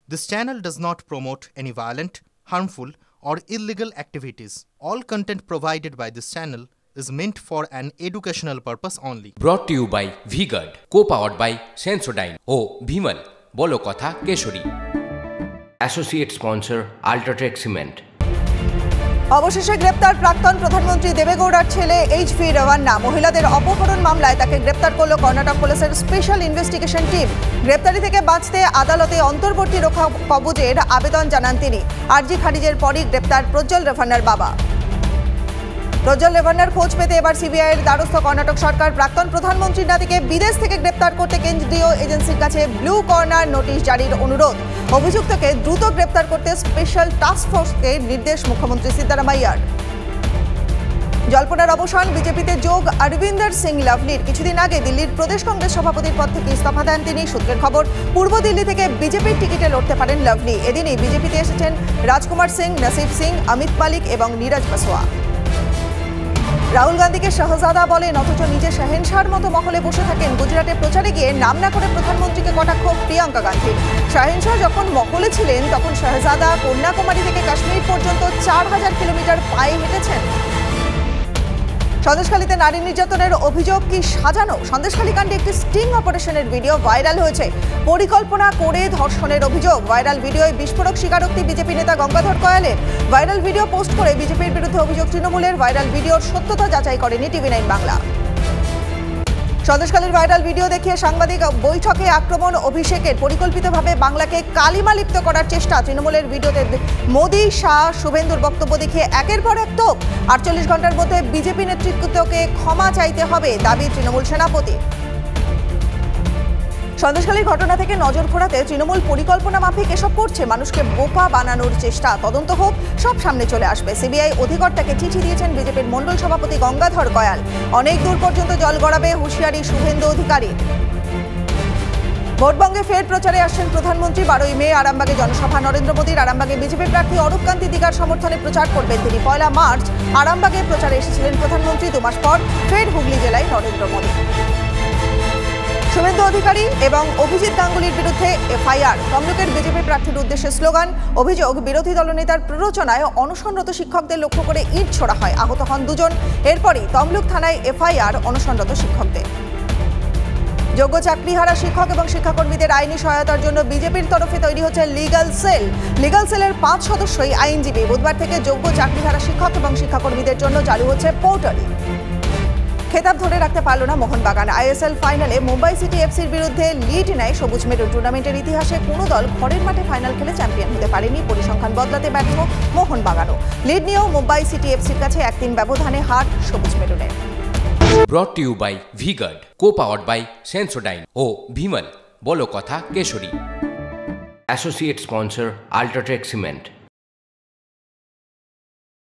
This channel does not promote any violent, harmful, or illegal activities. All content provided by this channel is meant for an educational purpose only. Brought to you by V-Guard, co-powered by Sensodyne O Bhimal, বলো কথা Keshari. Associate sponsor Ultratech Cement। অবশেষে গ্রেপ্তার প্রাক্তন প্রধানমন্ত্রী দেবেগৌড়ার ছেলে এইচ.ভি. রেওয়ান্না। মহিলাদের অপহরণ মামলায় তাকে গ্রেপ্তার করল কর্ণাটক পুলিশের স্পেশাল ইনভেস্টিগেশন টিম। গ্রেপ্তারি থেকে বাঁচতে আদালতে অন্তর্বর্তী রক্ষা কবজের আবেদন জানান তিনি। আর্জি খারিজের পরই গ্রেপ্তার প্রজ্জ্বল রেভান্নার বাবা। প্রজ্জ্বল রেভান্নার খোঁজ পেতে এবার সিবিআইয়ের দ্বারস্থ কর্ণাটক সরকার। প্রাক্তন প্রধানমন্ত্রীর নাতিকে বিদেশ থেকে গ্রেপ্তার করতে কেন্দ্রীয় এজেন্সির কাছে ব্লু কর্নার নোটিশ জারির অনুরোধ। অভিযুক্তকে দ্রুত গ্রেপ্তার করতে স্পেশাল টাস্ক ফোর্সকে নির্দেশ মুখ্যমন্ত্রী সিদ্দারামাইয়ার। জল্পনার অবসান, বিজেপিতে যোগ অরবিন্দর সিং লাভলির। কিছুদিন আগে দিল্লির প্রদেশ কংগ্রেস সভাপতির পদ থেকে ইস্তফা দেন তিনি। সূত্রের খবর, পূর্ব দিল্লি থেকে বিজেপির টিকিটে লড়তে পারেন লাভলি। এদিনই বিজেপিতে এসেছেন রাজকুমার সিং, নসিব সিং, অমিত মালিক এবং নীরজ বসওয়া। রাহুল গান্ধীকে শাহজাদা বলেন, অথচ নিজে শাহেনশাহর মতো মহলে বসে থাকেন। গুজরাটে প্রচারে গিয়ে নাম না করে প্রধানমন্ত্রীকে কটাক্ষ প্রিয়াঙ্কা গান্ধী। শাহেনশাহ যখন মহলে ছিলেন তখন শাহজাদা কন্যাকুমারী থেকে কাশ্মীর পর্যন্ত 4000 কিলোমিটার পায়ে হেঁটেছেন। সন্দেশখালীতে নারী নির্যাতনের অভিযোগ কি সাজানো? সন্দেশখালী কাণ্ডে একটি স্টিং অপারেশনের ভিডিও ভাইরাল হয়েছে। পরিকল্পনা করে ধর্ষণের অভিযোগ। ভাইরাল ভিডিওয় বিস্ফোরক স্বীকারোক্তি বিজেপি নেতা গঙ্গাধর কয়ালের। ভাইরাল ভিডিও পোস্ট করে বিজেপির বিরুদ্ধে অভিযোগ তৃণমূলের। ভাইরাল ভিডিওর সত্যতা যাচাই করেনি TV9 বাংলা। সন্দেশখালীর ভাইরাল ভিডিও দেখিয়ে সাংবাদিক বৈঠকে আক্রমণ অভিষেকের। পরিকল্পিতভাবে বাংলাকে কালিমালিপ্ত করার চেষ্টা। তৃণমূলের ভিডিওতে মোদি, শাহ, শুভেন্দুর বক্তব্য দেখিয়ে একের পর এক তোপ। 48 ঘন্টার মধ্যে বিজেপি নেতৃত্বকে ক্ষমা চাইতে হবে, দাবি তৃণমূল সেনাপতি। সন্দেশখালীর ঘটনা থেকে নজর ঘোরাতে তৃণমূল পরিকল্পনা মাফিক এসব করছে। মানুষকে বোকা বানানোর চেষ্টা। তদন্ত হোক, সব সামনে চলে আসবে। সিবিআই অধিকর্তাকে চিঠি দিয়েছেন বিজেপির মণ্ডল সভাপতি গঙ্গাধর কয়াল। অনেক দূর পর্যন্ত জল গড়াবে, হুঁশিয়ারি শুভেন্দু অধিকারী। ভোটবঙ্গে ফের প্রচারে আসছেন প্রধানমন্ত্রী। 12ই মে আরামবাগে জনসভা নরেন্দ্র মোদীর। আরামবাগে বিজেপি প্রার্থী অরূপ কান্তি দিগার সমর্থনে প্রচার করবেন তিনি। 1 মার্চ আরামবাগে প্রচারে এসেছিলেন প্রধানমন্ত্রী। 2 মাস পর ফের হুগলি জেলায় নরেন্দ্র মোদী। শুভেন্দু অধিকারী এবং অভিজিৎ গাঙ্গুলির বিরুদ্ধে এফআইআর। তমলুকের বিজেপি প্রার্থীর উদ্দেশ্যে স্লোগান। অভিযোগ, বিরোধী দলনেতার প্ররোচনায় অনশনরত শিক্ষকদের লক্ষ্য করে ইট ছোড়া হয়। আহত হন 2 জন। এরপরই তমলুক থানায় এফআইআর অনশনরত শিক্ষকদের। যোগ্য চাকরিহারা শিক্ষক এবং শিক্ষাকর্মীদের আইনি সহায়তার জন্য বিজেপির তরফে তৈরি হচ্ছে লিগ্যাল সেল। লিগ্যাল সেলের 5 সদস্যই আইনজীবী। বুধবার থেকে যোগ্য চাকরিহারা শিক্ষক এবং শিক্ষাকর্মীদের জন্য চালু হচ্ছে পোর্টাল। খেতাব ধরে রাখতে পারল না মোহনবাগান। আইএসএল ফাইনালে মুম্বাই সিটি এফসির বিরুদ্ধে লিড নেয় সবুজ মেরুন। টুর্নামেন্টের ইতিহাসে কোনো দল ঘরের মাঠে ফাইনাল খেলে চ্যাম্পিয়ন হতে পারেনি। পরিসংখ্যান বদলাতে ব্যর্থ মোহনবাগানও। লিড নিয়েও মুম্বাই সিটি এফসির কাছে 1-3 ব্যবধানে হার সবুজ মেরুনের। Brought to you by V-Guard, co-powered by Sensodyne O Bhimal, বলো কথা Keshari. Associate sponsor Ultratech Cement।